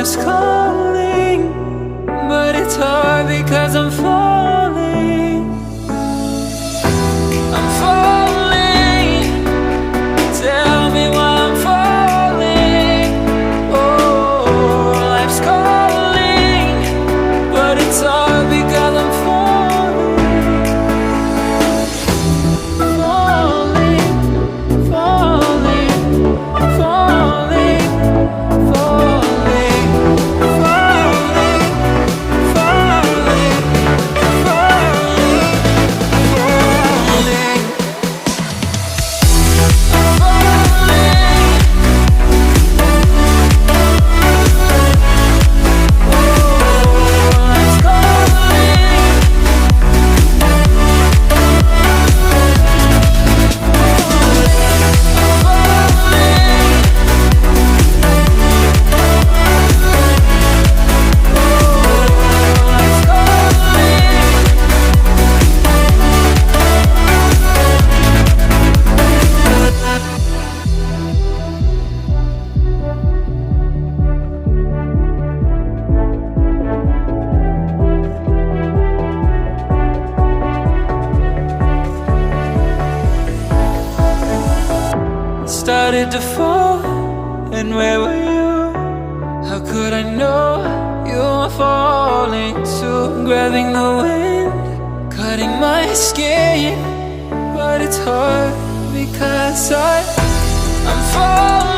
life's calling, but it's hard because I'm falling. I'm falling. Tell me why I'm falling. Oh, life's calling, but it's hard because I'm falling. Falling, falling, falling, falling, falling, falling, falling, started to fall, and where were you? How could I know you were falling too? Grabbing the wind, cutting my skin, but it's hard because I'm falling.